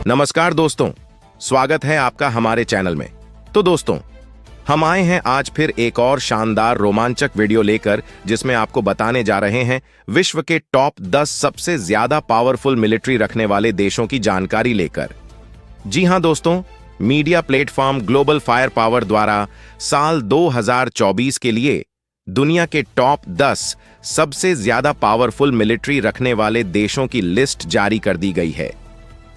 नमस्कार दोस्तों, स्वागत है आपका हमारे चैनल में। तो दोस्तों, हम आए हैं आज फिर एक और शानदार रोमांचक वीडियो लेकर, जिसमें आपको बताने जा रहे हैं विश्व के टॉप 10 सबसे ज्यादा पावरफुल मिलिट्री रखने वाले देशों की जानकारी लेकर। जी हां दोस्तों, media platform global fire power द्वारा साल 2024 के लिए दुनिया के टॉप 10 सबसे ज्यादा पावरफुल मिलिट्री रखने वाले देशों की लिस्ट जारी कर दी गई है,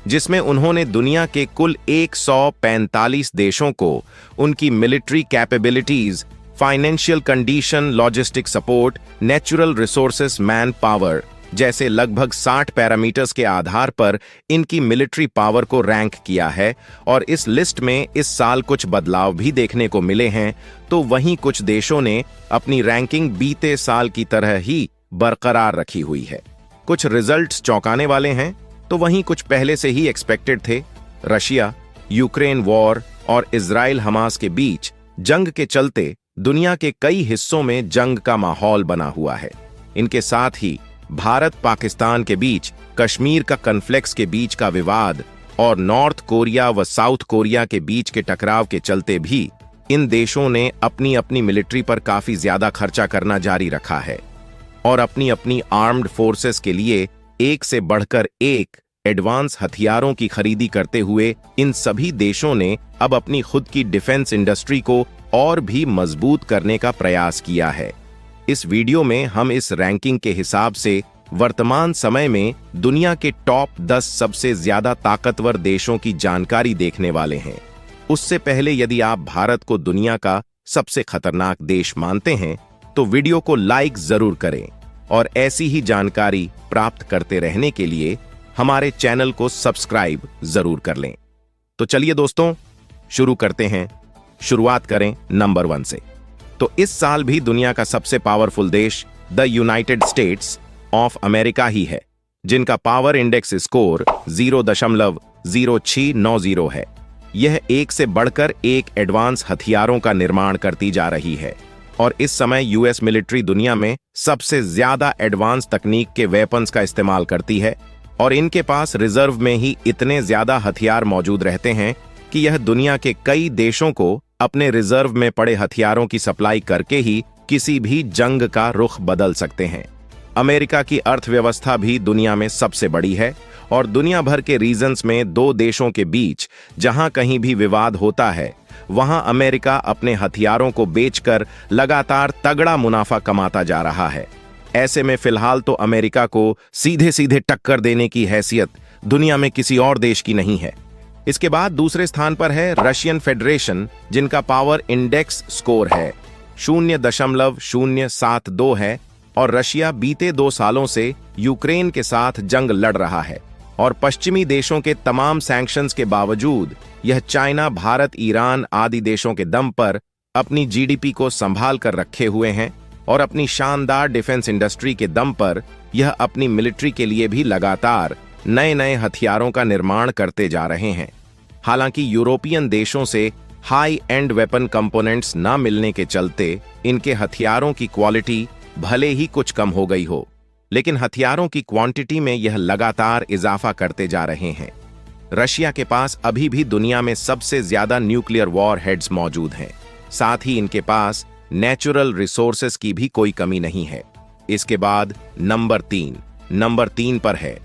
जिसमें उन्होंने दुनिया के कुल 145 देशों को उनकी military capabilities, financial condition, logistic support, natural resources, man power जैसे लगभग 60 पैरामीटर्स के आधार पर इनकी मिलिट्री पावर को रैंक किया है। और इस लिस्ट में इस साल कुछ बदलाव भी देखने को मिले हैं, तो वहीं कुछ देशों ने अपनी रैंकिंग बीते साल की तरह ही बरकरार रखी हुई है। कुछ रिजल्ट्स चौंकाने वाले हैं, तो वहीं कुछ पहले से ही एक्सपेक्टेड थे। रशिया यूक्रेन वॉर और इजराइल हमास के बीच जंग के चलते दुनिया के कई हिस्सों में जंग का माहौल बना हुआ है। इनके साथ ही भारत पाकिस्तान के बीच कश्मीर का कॉन्फ्लिक्ट के बीच का विवाद और नॉर्थ कोरिया व साउथ कोरिया के बीच के टकराव के चलते भी इन देशों ने अपनी अपनी मिलिट्री पर काफी ज्यादा खर्चा करना जारी रखा है और अपनी अपनी आर्म्ड फोर्सेस के लिए एक से बढ़कर एक एडवांस हथियारों की खरीदी करते हुए इन सभी देशों ने अब अपनी खुद की डिफेंस इंडस्ट्री को और भी मजबूत करने का प्रयास किया है। इस वीडियो में हम इस रैंकिंग के हिसाब से वर्तमान समय में दुनिया के टॉप 10 सबसे ज्यादा ताकतवर देशों की जानकारी देखने वाले हैं। उससे पहले यदि आप भारत को दुनिया का सबसे खतरनाक देश मानते हैं, तो वीडियो को लाइक जरूर करें और ऐसी ही जानकारी प्राप्त करते रहने के लिए हमारे चैनल को सब्सक्राइब जरूर कर लें। तो चलिए दोस्तों, शुरू करते हैं। शुरुआत करें नंबर 1 से। तो इस साल भी दुनिया का सबसे पावरफुल देश the United States of America ही है, जिनका पावर इंडेक्स स्कोर 0.0690 है। यह एक से बढ़कर एक एडवांस हथियारों का निर्माण करती जा रही है और इस समय यूएस मिलिट्री दुनिया में सबसे ज्यादा एडवांस तकनीक के वेपन्स का इस्तेमाल करती है और इनके पास रिजर्व में ही इतने ज्यादा हथियार मौजूद रहते हैं कि यह दुनिया के कई देशों को अपने रिजर्व में पड़े हथियारों की सप्लाई करके ही किसी भी जंग का रुख बदल सकते हैं। अमेरिका की अर्थव्यवस्था भी दुनिया में सबसे बड़ी है और दुनिया भर के रीजन्स में दो देशों के बीच जहां कहीं भी विवाद होता है, वहां अमेरिका अपने हथियारों को बेचकर लगातार तगड़ा मुनाफा कमाता जा रहा है। ऐसे में फिलहाल तो अमेरिका को सीधे सीधे टक्कर देने की हैसियत दुनिया में किसी और देश की नहीं है। इसके बाद दूसरे स्थान पर है रशियन फेडरेशन, जिनका पावर इंडेक्स स्कोर है 0.072 है और रशिया बीते 2 सालों से यूक्रेन के साथ जंग लड़ रहा है और पश्चिमी देशों के तमाम सैंक्शंस के बावजूद यह चाइना, भारत, ईरान आदि देशों के दम पर अपनी जीडीपी को संभाल कर रखे हुए हैं और अपनी शानदार डिफेंस इंडस्ट्री के दम पर यह अपनी मिलिट्री के लिए भी लगातार नए नए हथियारों का निर्माण करते जा रहे हैं। हालांकि यूरोपियन देशों से हाई एंड वेपन कंपोनेंट्स न मिलने के चलते इनके हथियारों की क्वालिटी भले ही कुछ कम हो गई हो, लेकिन हथियारों की क्वांटिटी में यह लगातार इजाफा करते जा रहे हैं। रशिया के पास अभी भी दुनिया में सबसे ज्यादा न्यूक्लियर वॉर हेड्स मौजूद हैं। साथ ही इनके पास नेचुरल रिसोर्सेस की भी कोई कमी नहीं है। इसके बाद नंबर 3 पर है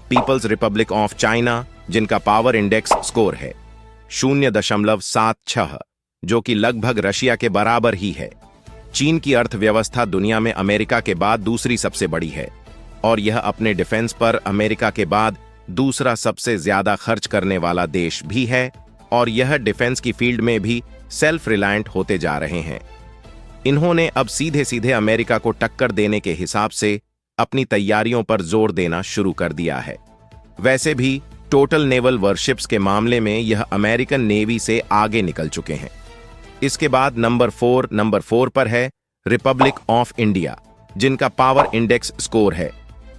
पीपल्स रिपब्लिक ऑफ चाइना, जिनका पावर इंडेक्स स्कोर है 0.76, जो कि लगभग रशिया के बराबर ही है। चीन की अर्थव्यवस्था दुनिया में अमेरिका के बाद दूसरी सबसे बड़ी है और यह अपने डिफेंस पर अमेरिका के बाद दूसरा सबसे ज्यादा खर्च करने वाला देश भी है और यह डिफेंस की फील्ड में भी सेल्फ रिलायंट होते जा रहे हैं। इन्होंने अब सीधे सीधे अमेरिका को टक्कर देने के हिसाब से अपनी तैयारियों पर जोर देना शुरू कर दिया है। वैसे भी टोटल नेवल वॉरशिप्स के मामले में यह अमेरिकन नेवी से आगे निकल चुके हैं। इसके बाद नंबर 4 पर है रिपब्लिक ऑफ इंडिया, जिनका पावर इंडेक्स स्कोर है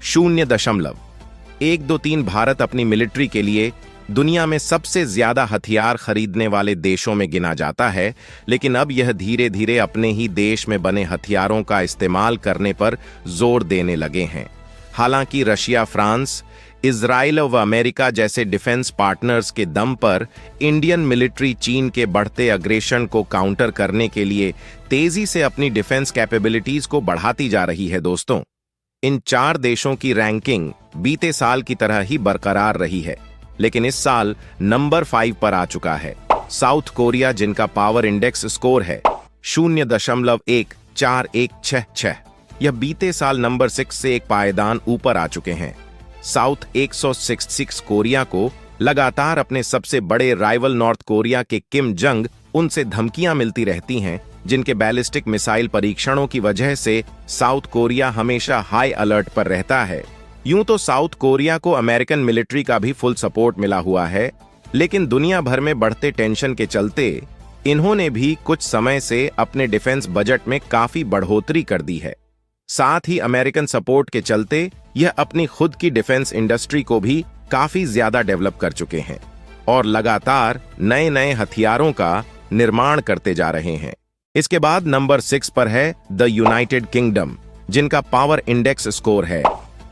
0.123। भारत अपनी मिलिट्री के लिए दुनिया में सबसे ज्यादा हथियार खरीदने वाले देशों में गिना जाता है, लेकिन अब यह धीरे धीरे अपने ही देश में बने हथियारों का इस्तेमाल करने पर जोर देने लगे हैं। हालांकि रशिया, फ्रांस, इजराइल व अमेरिका जैसे डिफेंस पार्टनर्स के दम पर इंडियन मिलिट्री चीन के बढ़ते अग्रेशन को काउंटर करने के लिए तेजी से अपनी डिफेंस कैपेबिलिटीज को बढ़ाती जा रही है। दोस्तों, इन 4 देशों की रैंकिंग बीते साल की तरह ही बरकरार रही है, लेकिन इस साल नंबर 5 पर आ चुका है साउथ कोरिया, जिनका पावर इंडेक्स स्कोर है 0.1466। यह बीते साल नंबर 6 से एक पायदान ऊपर आ चुके हैं। साउथ 166 कोरिया को लगातार अपने सबसे बड़े राइवल नॉर्थ कोरिया के किम जंग उनसे धमकियां मिलती रहती हैं, जिनके बैलिस्टिक मिसाइल परीक्षणों की वजह से साउथ कोरिया हमेशा हाई अलर्ट पर रहता है। यूं तो साउथ कोरिया को अमेरिकन मिलिट्री का भी फुल सपोर्ट मिला हुआ है, लेकिन दुनिया भर में बढ़ते टेंशन के चलते इन्होंने भी कुछ समय से अपने डिफेंस बजट में काफी बढ़ोतरी कर दी है। साथ ही अमेरिकन सपोर्ट के चलते यह अपनी खुद की डिफेंस इंडस्ट्री को भी काफी ज्यादा डेवलप कर चुके हैं और लगातार नए नए हथियारों का निर्माण करते जा रहे हैं। इसके बाद नंबर 6 पर है द यूनाइटेड किंगडम, जिनका पावर इंडेक्स स्कोर है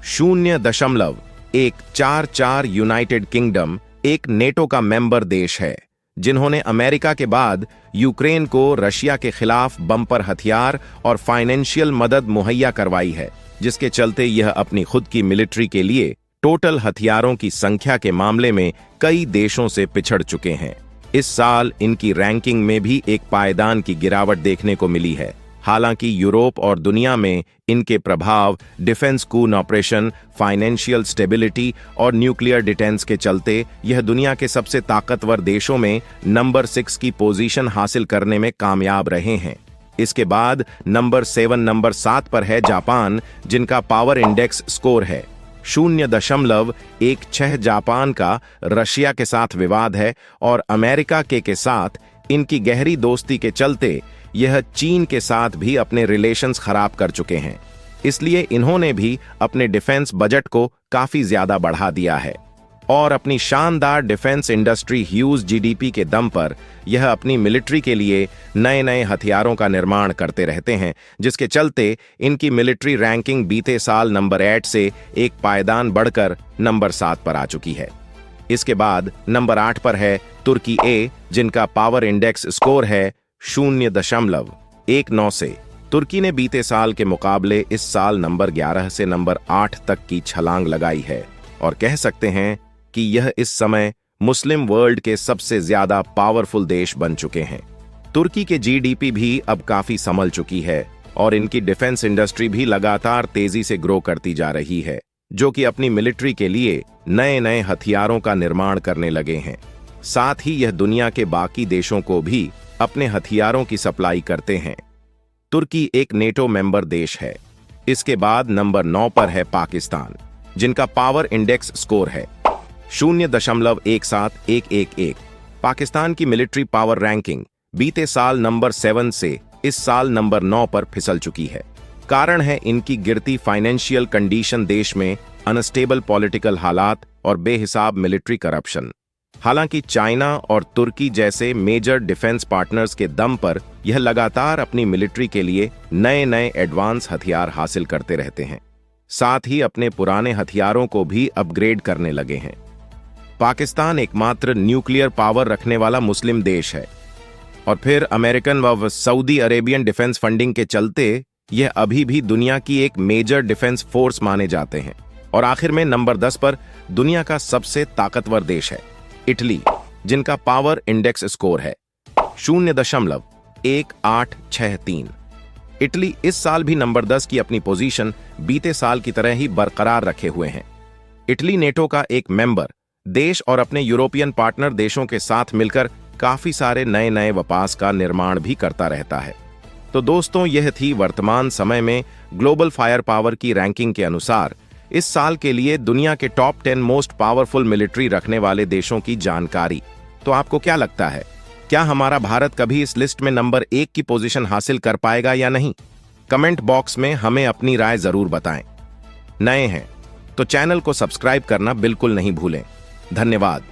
0.144। यूनाइटेड किंगडम एक नेटो का मेंबर देश है, जिन्होंने अमेरिका के बाद यूक्रेन को रशिया के खिलाफ बम्पर हथियार और फाइनेंशियल मदद मुहैया करवाई है, जिसके चलते यह अपनी खुद की मिलिट्री के लिए टोटल हथियारों की संख्या के मामले में कई देशों से पिछड़ चुके हैं। इस साल इनकी रैंकिंग में भी एक पायदान की गिरावट देखने को मिली है। हालांकि यूरोप और दुनिया में इनके प्रभाव डिफेंस कून ऑपरेशन, फाइनेंशियल स्टेबिलिटी और न्यूक्लियर डिटेंस के चलते यह दुनिया के सबसे ताकतवर देशों में नंबर 6 की पोजीशन हासिल करने में कामयाब रहे हैं। इसके बाद नंबर 7 पर है जापान, जिनका पावर इंडेक्स स्कोर है 0.16। जापान का रशिया के साथ विवाद है और अमेरिका के साथ इनकी गहरी दोस्ती के चलते यह चीन के साथ भी अपने रिलेशंस खराब कर चुके हैं। इसलिए इन्होंने भी अपने डिफेंस बजट को काफी ज्यादा बढ़ा दिया है और अपनी शानदार डिफेंस इंडस्ट्री ह्यूज जीडीपी के दम पर यह अपनी मिलिट्री के लिए नए नए हथियारों का निर्माण करते रहते हैं, जिसके चलते इनकी मिलिट्री रैंकिंग बीते साल नंबर 8 से एक पायदान बढ़कर नंबर 7 पर आ चुकी है। इसके बाद नंबर 8 पर है तुर्की ए, जिनका पावर इंडेक्स स्कोर है 0.19। तुर्की ने बीते साल के मुकाबले इस साल नंबर 11 से नंबर 8 तक की छलांग लगाई है और कह सकते हैं कि यह इस समय मुस्लिम वर्ल्ड के सबसे ज्यादा पावरफुल देश बन चुके हैं। तुर्की के जीडीपी भी अब काफी संभल चुकी है और इनकी डिफेंस इंडस्ट्री भी लगातार तेजी से ग्रो करती जा रही है, जो कि अपनी मिलिट्री के लिए नए नए हथियारों का निर्माण करने लगे हैं। साथ ही यह दुनिया के बाकी देशों को भी अपने हथियारों की सप्लाई करते हैं। तुर्की एक नेटो मेंबर देश है। इसके बाद नंबर 9 पर है पाकिस्तान, जिनका पावर इंडेक्स स्कोर है 0.17111। पाकिस्तान की मिलिट्री पावर रैंकिंग बीते साल नंबर 7 से इस साल नंबर 9 पर फिसल चुकी है। कारण है इनकी गिरती फाइनेंशियल कंडीशन, देश में अनस्टेबल पॉलिटिकल हालात और बेहिसाब मिलिट्री करप्शन। हालांकि चाइना और तुर्की जैसे मेजर डिफेंस पार्टनर्स के दम पर यह लगातार अपनी मिलिट्री के लिए नए नए एडवांस हथियार हासिल करते रहते हैं, साथ ही अपने पुराने हथियारों को भी अपग्रेड करने लगे हैं। पाकिस्तान एकमात्र न्यूक्लियर पावर रखने वाला मुस्लिम देश है और फिर अमेरिकन व सऊदी अरेबियन डिफेंस फंडिंग के चलते यह अभी भी दुनिया की एक मेजर डिफेंस फोर्स माने जाते हैं। और आखिर में नंबर 10 पर दुनिया का सबसे ताकतवर देश है इटली, जिनका पावर इंडेक्स स्कोर है 0.1863। इटली इस साल भी नंबर 10 की अपनी पोजीशन बीते साल की तरह ही बरकरार रखे हुए हैं। इटली नेटो का एक मेंबर देश और अपने यूरोपियन पार्टनर देशों के साथ मिलकर काफी सारे नए नए वपास का निर्माण भी करता रहता है। तो दोस्तों, यह थी वर्तमान समय में ग्लोबल फायर पावर की रैंकिंग के अनुसार इस साल के लिए दुनिया के टॉप 10 मोस्ट पावरफुल मिलिट्री रखने वाले देशों की जानकारी। तो आपको क्या लगता है, क्या हमारा भारत कभी इस लिस्ट में नंबर 1 की पोजीशन हासिल कर पाएगा या नहीं? कमेंट बॉक्स में हमें अपनी राय जरूर बताएं। नए हैं तो चैनल को सब्सक्राइब करना बिल्कुल नहीं भूलें। धन्यवाद।